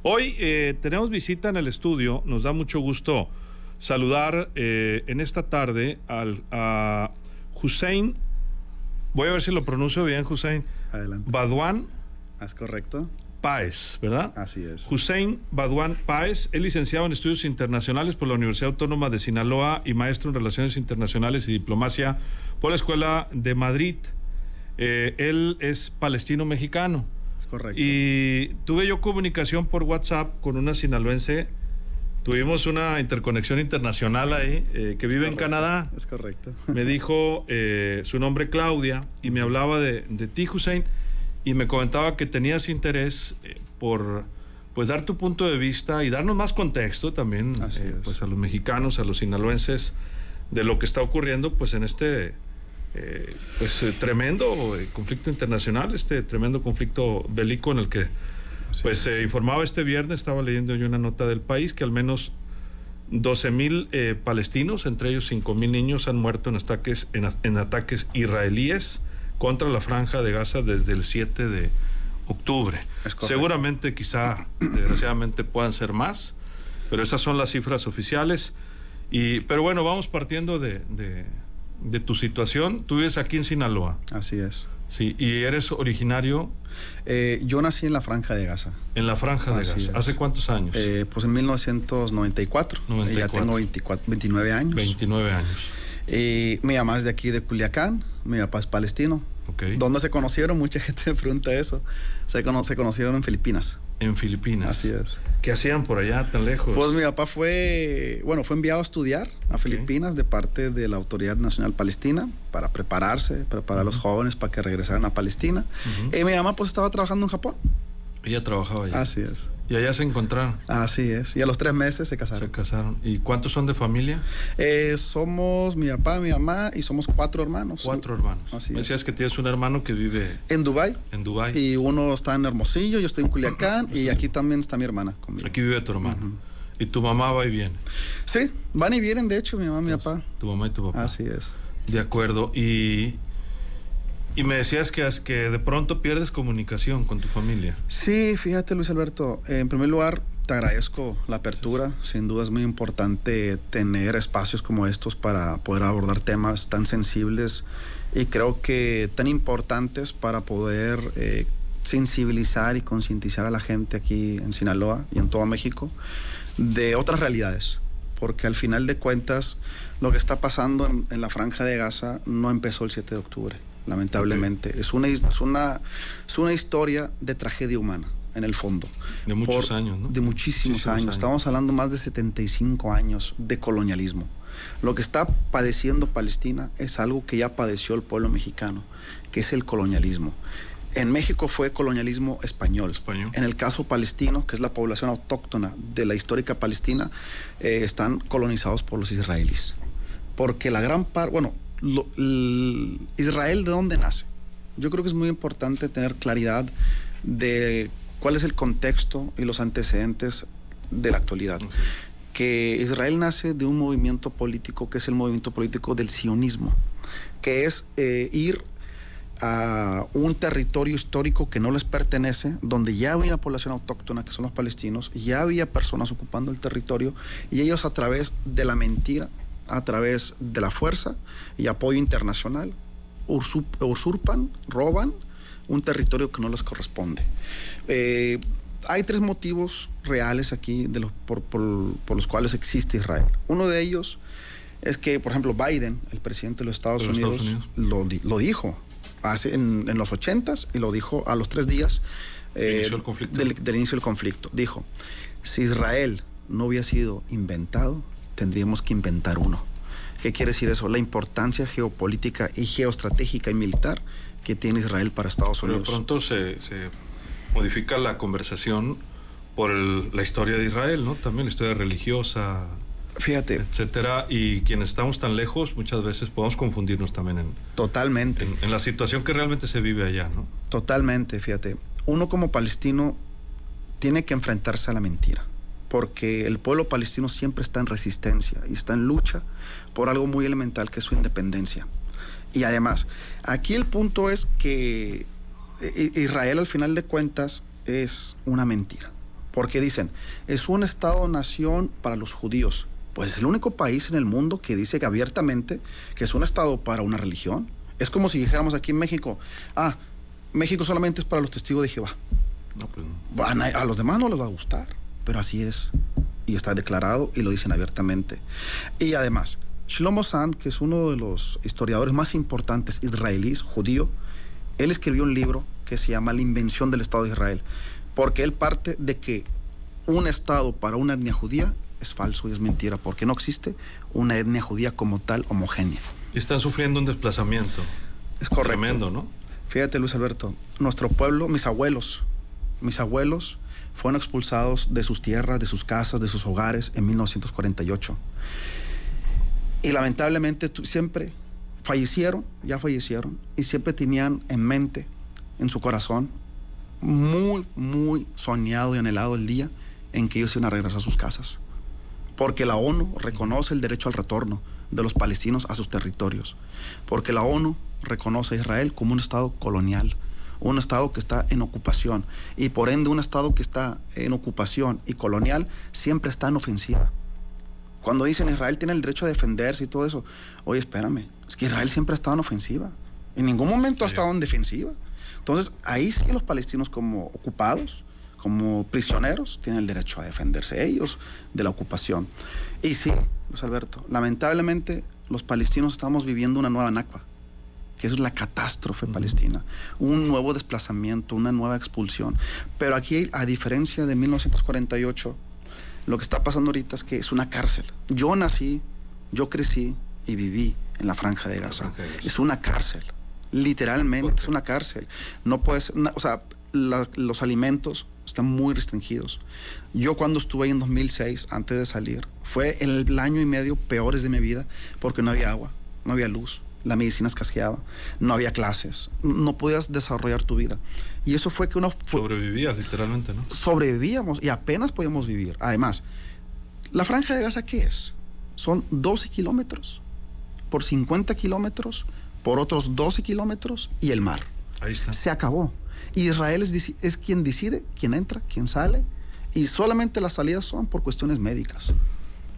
Hoy tenemos visita en el estudio, nos da mucho gusto saludar en esta tarde a Hussein, voy a ver si lo pronuncio bien, Hussein. Adelante. Badouan. ¿Es correcto? Páez, ¿verdad? Así es. Hussein Badouan Páez es licenciado en Estudios Internacionales por la Universidad Autónoma de Sinaloa y maestro en Relaciones Internacionales y Diplomacia por la Escuela de Madrid. Él es palestino-mexicano. Es correcto. Y tuve yo comunicación por WhatsApp con una sinaloense. Tuvimos una interconexión internacional ahí, que vive en Canadá. Es correcto. Me dijo su nombre Claudia y me hablaba de ti, Hussein, y me comentaba que tenías interés por pues dar tu punto de vista y darnos más contexto también pues a los mexicanos, a los sinaloenses, de lo que está ocurriendo pues en este tremendo conflicto internacional, este tremendo conflicto bélico en el que pues se informaba este viernes. Estaba leyendo yo una nota del País que al menos 12,000 palestinos, entre ellos 5,000 niños, han muerto en ataques israelíes contra la Franja de Gaza desde el 7 de octubre. Seguramente, quizá, desgraciadamente puedan ser más, pero esas son las cifras oficiales. Pero bueno, vamos partiendo de tu situación. Tú vives aquí en Sinaloa. Así es. Sí, ¿y eres originario? Yo nací en la Franja de Gaza. En la Franja de Gaza. ¿Hace cuántos años? Pues en 1994. Ya tengo 29 años. 29 años. Mi mamá es de aquí, de Culiacán. Mi papá es palestino. Okay. ¿Dónde se conocieron? Mucha gente me pregunta eso. Se conocieron en Filipinas. En Filipinas. Así es. ¿Qué hacían por allá tan lejos? Pues mi papá fue enviado a estudiar a Filipinas de parte de la Autoridad Nacional Palestina para preparar a los jóvenes para que regresaran a Palestina. Y mi mamá pues estaba trabajando en Japón. Ella trabajaba allá. Así es. ¿Y allá se encontraron? Así es. Y a los 3 meses se casaron. Se casaron. ¿Y cuántos son de familia? Somos mi papá, mi mamá y somos 4 hermanos. 4 hermanos. Así Me decías que tienes un hermano que vive en Dubái. En Dubái. Y uno está en Hermosillo, yo estoy en Culiacán y aquí también está mi hermana conmigo. Aquí vive tu hermano. ¿Y tu mamá va y viene? Sí, van y vienen, de hecho, mi mamá y mi papá. Tu mamá y tu papá. Así es. De acuerdo. Y me decías que de pronto pierdes comunicación con tu familia. Sí, fíjate, Luis Alberto, en primer lugar te agradezco la apertura. Sin duda es muy importante tener espacios como estos para poder abordar temas tan sensibles y creo que tan importantes para poder sensibilizar y concientizar a la gente aquí en Sinaloa y en todo México de otras realidades, porque al final de cuentas lo que está pasando en la Franja de Gaza no empezó el 7 de octubre. Lamentablemente. Okay. Es una historia de tragedia humana, en el fondo. De muchos años, ¿no? De muchísimos años. Estamos hablando más de 75 años de colonialismo. Lo que está padeciendo Palestina es algo que ya padeció el pueblo mexicano, que es el colonialismo. En México fue colonialismo español. En el caso palestino, que es la población autóctona de la histórica Palestina, están colonizados por los israelíes. Porque la gran parte, Israel, ¿de dónde nace? Yo creo que es muy importante tener claridad de cuál es el contexto y los antecedentes de la actualidad. Que Israel nace de un movimiento político que es el movimiento político del sionismo, que es ir a un territorio histórico que no les pertenece, donde ya había una población autóctona, que son los palestinos, ya había personas ocupando el territorio, y ellos a través de la mentira, a través de la fuerza y apoyo internacional, usurpan, roban un territorio que no les corresponde. Hay 3 motivos reales aquí por los cuales existe Israel. Uno de ellos es que, por ejemplo, Biden, el presidente de los Estados Unidos, lo dijo en los 80s y lo dijo a los 3 días del inicio del conflicto. Dijo, si Israel no hubiera sido inventado, tendríamos que inventar uno. ¿Qué quiere decir eso? La importancia geopolítica y geoestratégica y militar que tiene Israel para Estados Unidos. Pero de pronto se modifica la conversación por la historia de Israel, ¿no? También la historia religiosa, fíjate, etcétera, y quienes estamos tan lejos muchas veces podemos confundirnos también totalmente en la situación que realmente se vive allá, ¿no? Totalmente, fíjate. Uno como palestino tiene que enfrentarse a la mentira, porque el pueblo palestino siempre está en resistencia y está en lucha por algo muy elemental, que es su independencia. Y además, aquí el punto es que Israel, al final de cuentas, es una mentira. Porque dicen, es un Estado-nación para los judíos. Pues es el único país en el mundo que dice que abiertamente que es un Estado para una religión. Es como si dijéramos aquí en México, México solamente es para los testigos de Jehová. No, pues no. A los demás no les va a gustar, pero así es. Y está declarado y lo dicen abiertamente. Y además, Shlomo Sand, que es uno de los historiadores más importantes israelíes, judío, él escribió un libro que se llama La invención del Estado de Israel, porque él parte de que un Estado para una etnia judía es falso y es mentira, porque no existe una etnia judía como tal homogénea. Y están sufriendo un desplazamiento. Es correcto. Tremendo, ¿no? Fíjate, Luis Alberto, nuestro pueblo, mis abuelos fueron expulsados de sus tierras, de sus casas, de sus hogares en 1948. Y lamentablemente siempre ya fallecieron, y siempre tenían en mente, en su corazón, muy, muy soñado y anhelado el día en que ellos iban a regresar a sus casas. Porque la ONU reconoce el derecho al retorno de los palestinos a sus territorios. Porque la ONU reconoce a Israel como un Estado colonial, un Estado que está en ocupación, y por ende un Estado que está en ocupación y colonial siempre está en ofensiva. Cuando dicen Israel tiene el derecho a defenderse y todo eso, oye, espérame, es que Israel siempre ha estado en ofensiva, en ningún momento ha estado en defensiva. Entonces ahí sí los palestinos, como ocupados, como prisioneros, tienen el derecho a defenderse ellos de la ocupación. Y sí, Luis Alberto, lamentablemente los palestinos estamos viviendo una nueva Nakba, que es la catástrofe palestina, un nuevo desplazamiento, una nueva expulsión. Pero aquí, a diferencia de 1948, lo que está pasando ahorita es que es una cárcel. Yo nací, yo crecí y viví en la Franja de Gaza. Es una cárcel, literalmente es una cárcel. No puedes, los alimentos están muy restringidos. Yo cuando estuve ahí en 2006, antes de salir, fue el año y medio peores de mi vida, porque no había agua, no había luz, la medicina escaseaba, no había clases, no podías desarrollar tu vida. Y eso fue que sobrevivías literalmente, ¿no? Sobrevivíamos y apenas podíamos vivir. Además, la Franja de Gaza, ¿qué es? Son 12 kilómetros por 50 kilómetros, por otros 12 kilómetros y el mar. Ahí está. Se acabó. Y Israel es quien decide quién entra, quién sale, y solamente las salidas son por cuestiones médicas.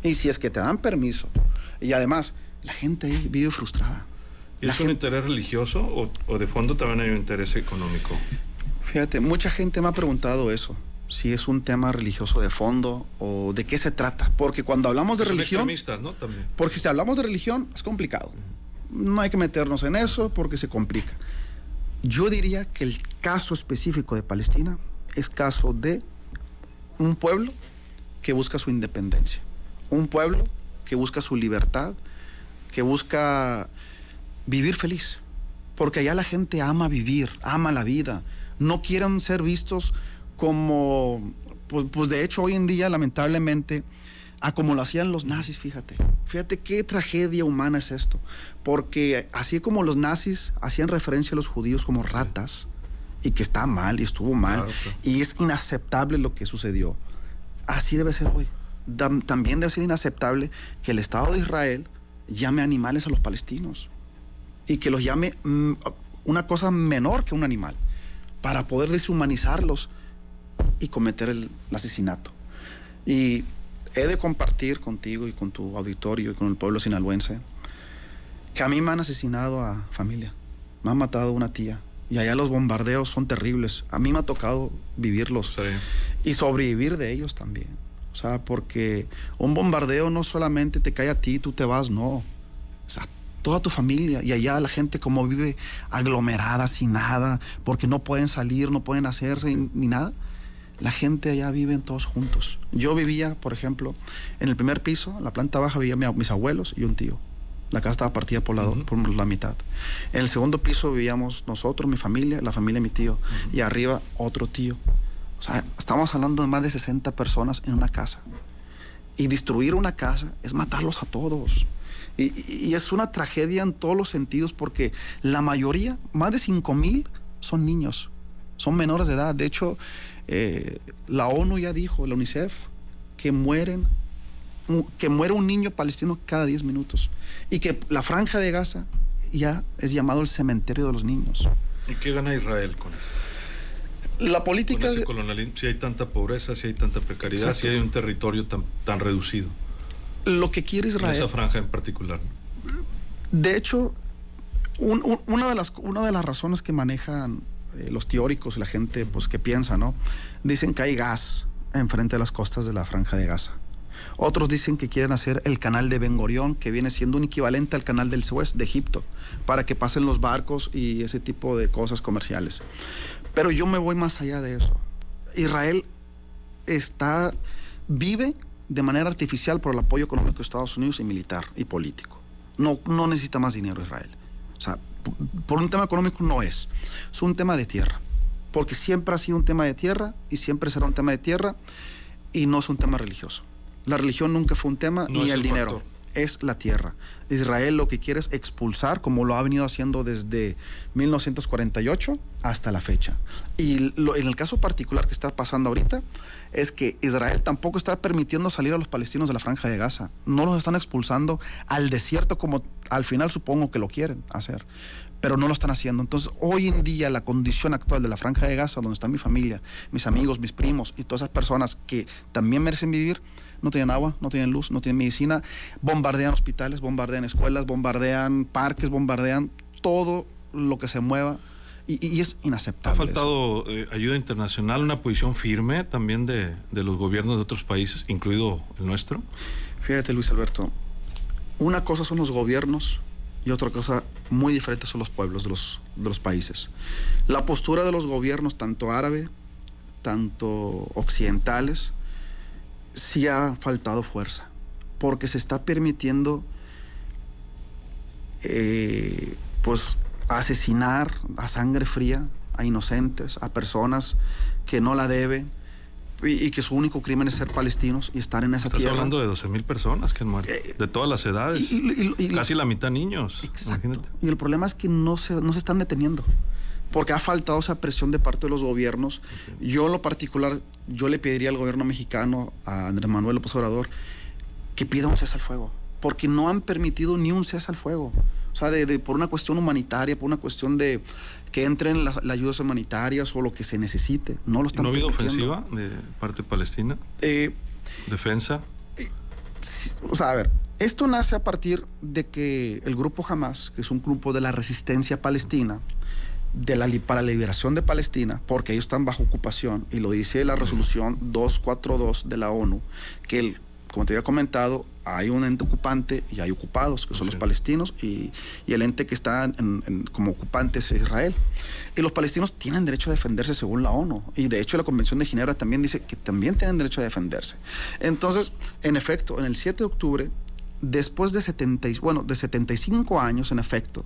Y si es que te dan permiso. Y además, la gente ahí vive frustrada. ¿Y es un interés religioso o de fondo también hay un interés económico? Fíjate, mucha gente me ha preguntado eso, si es un tema religioso de fondo o de qué se trata. Porque cuando hablamos de religión... Son extremistas, ¿no? También. Porque si hablamos de religión es complicado. No hay que meternos en eso porque se complica. Yo diría que el caso específico de Palestina es caso de un pueblo que busca su independencia, un pueblo que busca su libertad, que busca vivir feliz, porque allá la gente ama vivir, ama la vida, no quieren ser vistos como, pues de hecho hoy en día lamentablemente, a como lo hacían los nazis, fíjate qué tragedia humana es esto, porque así como los nazis hacían referencia a los judíos como ratas, y que está mal y estuvo mal, claro. Y es inaceptable lo que sucedió, así debe ser hoy. También debe ser inaceptable que el Estado de Israel llame animales a los palestinos y que los llame una cosa menor que un animal para poder deshumanizarlos y cometer el asesinato. Y he de compartir contigo y con tu auditorio y con el pueblo sinaloense que a mí me han asesinado a familia, me han matado una tía, y allá los bombardeos son terribles. A mí me ha tocado vivirlos, sí, y sobrevivir de ellos también. O sea, porque un bombardeo no solamente te cae a ti, tú te vas, no. O sea, toda tu familia, y allá la gente como vive aglomerada, sin nada, porque no pueden salir, no pueden hacerse ni nada. La gente allá viven todos juntos. Yo vivía, por ejemplo, en el primer piso, en la planta baja, vivían mis abuelos y un tío. La casa estaba partida por la mitad. En el segundo piso vivíamos nosotros, mi familia, la familia de mi tío, y arriba otro tío. O sea, estamos hablando de más de 60 personas en una casa. Y destruir una casa es matarlos a todos. Y es una tragedia en todos los sentidos, porque la mayoría, más de 5,000, son niños, son menores de edad. De hecho, la ONU ya dijo, la UNICEF, que muere un niño palestino cada 10 minutos. Y que la Franja de Gaza ya es llamado el cementerio de los niños. ¿Y qué gana Israel con eso? La política... Con ese colonialismo, si hay tanta pobreza, si hay tanta precariedad, Exacto. si hay un territorio tan reducido. Lo que quiere Israel... En esa franja en particular, ¿no? De hecho, una de las razones que manejan los teóricos y la gente pues, que piensa, ¿no? Dicen que hay gas enfrente de las costas de la Franja de Gaza. Otros dicen que quieren hacer el canal de Ben Gurión, que viene siendo un equivalente al canal del Suez de Egipto, para que pasen los barcos y ese tipo de cosas comerciales. Pero yo me voy más allá de eso. Israel vive de manera artificial por el apoyo económico de Estados Unidos y militar y político. No necesita más dinero Israel. O sea, por un tema económico no es un tema de tierra. Porque siempre ha sido un tema de tierra y siempre será un tema de tierra y no es un tema religioso. La religión nunca fue un tema, no ni el dinero. Factor. Es la tierra. Israel lo que quiere es expulsar, como lo ha venido haciendo desde 1948 hasta la fecha. Y en el caso particular que está pasando ahorita, es que Israel tampoco está permitiendo salir a los palestinos de la Franja de Gaza. No los están expulsando al desierto como al final supongo que lo quieren hacer. Pero no lo están haciendo. Entonces, hoy en día, la condición actual de la Franja de Gaza, donde está mi familia, mis amigos, mis primos y todas esas personas que también merecen vivir, no tienen agua, no tienen luz, no tienen medicina, bombardean hospitales, bombardean escuelas, bombardean parques, bombardean todo lo que se mueva y es inaceptable. Ha faltado ayuda internacional, una posición firme también de los gobiernos de otros países, incluido el nuestro. Fíjate, Luis Alberto, una cosa son los gobiernos y otra cosa muy diferente son los pueblos de los países. La postura de los gobiernos, tanto árabe, tanto occidentales, sí ha faltado fuerza, porque se está permitiendo pues asesinar a sangre fría a inocentes, a personas que no la deben y que su único crimen es ser palestinos y estar en esa tierra. Estás hablando de 12,000 personas que han muerto, de todas las edades, casi la mitad niños. Exacto. Imagínate. Y el problema es que no se están deteniendo, porque ha faltado esa presión de parte de los gobiernos. Okay. Yo en lo particular, yo le pediría al gobierno mexicano, a Andrés Manuel López Obrador, que pida un cese al fuego, porque no han permitido ni un cese al fuego. O sea, por una cuestión humanitaria, por una cuestión de que entren las ayudas humanitarias o lo que se necesite. No lo están permitiendo. ¿No ha habido ofensiva de parte palestina? ¿Defensa? O sea, a ver, esto nace a partir de que el grupo Hamas, que es un grupo de la resistencia palestina, para la liberación de Palestina, porque ellos están bajo ocupación, y lo dice la resolución 242 de la ONU, que como te había comentado, hay un ente ocupante y hay ocupados, que son los palestinos, y el ente que está como ocupante es Israel. Y los palestinos tienen derecho a defenderse según la ONU, y de hecho la Convención de Ginebra también dice que también tienen derecho a defenderse. Entonces, en efecto, en el 7 de octubre, después de 75 años, en efecto,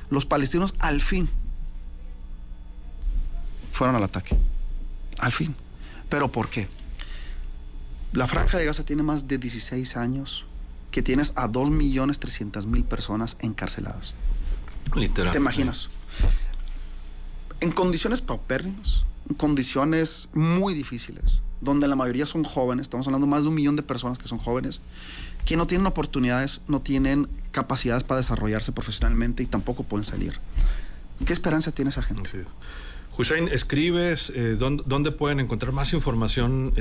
los palestinos al fin fueron al ataque. Al fin. ¿Pero por qué? La Franja de Gaza tiene más de 16 años que tienes a 2.300.000 personas encarceladas. Literal. ¿Te imaginas? En condiciones paupérrimas, en condiciones muy difíciles, donde la mayoría son jóvenes, estamos hablando de más de 1 millón de personas que son jóvenes, que no tienen oportunidades, no tienen capacidades para desarrollarse profesionalmente y tampoco pueden salir. ¿Qué esperanza tiene esa gente? Sí. Hussein, escribes, ¿dónde pueden encontrar más información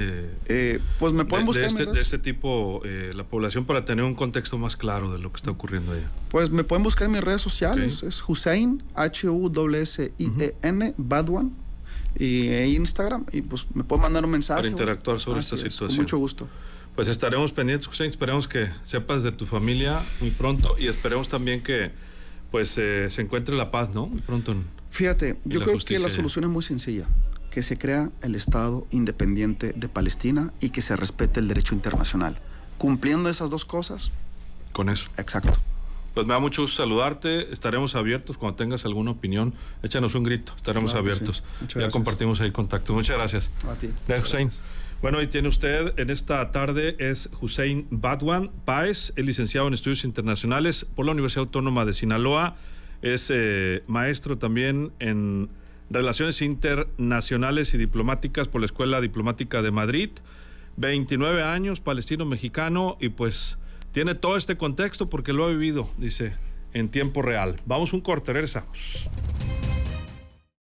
pues me pueden buscar de este tipo, la población, para tener un contexto más claro de lo que está ocurriendo allá? Pues me pueden buscar en mis redes sociales, okay. Es Hussein, Hussein, Badwan, y Instagram, y pues me pueden mandar un mensaje. Para interactuar sobre esta situación. Con mucho gusto. Pues estaremos pendientes, Hussein, esperemos que sepas de tu familia muy pronto y esperemos también que pues se encuentre la paz, ¿no? Muy pronto Fíjate, yo creo que la solución es muy sencilla, que se crea el Estado independiente de Palestina y que se respete el derecho internacional. Cumpliendo esas dos cosas. Con eso. Exacto. Pues me da mucho gusto saludarte, estaremos abiertos, cuando tengas alguna opinión, échanos un grito, estaremos abiertos. Sí. Ya compartimos ahí contacto. Muchas gracias. A ti. Gracias, Hussein. Bueno, y tiene usted en esta tarde es Hussein Badwan Páez, es licenciado en Estudios Internacionales por la Universidad Autónoma de Sinaloa, es maestro también en Relaciones Internacionales y Diplomáticas por la Escuela Diplomática de Madrid, 29 años, palestino-mexicano, y pues tiene todo este contexto porque lo ha vivido, dice, en tiempo real. Vamos un corte, regresamos.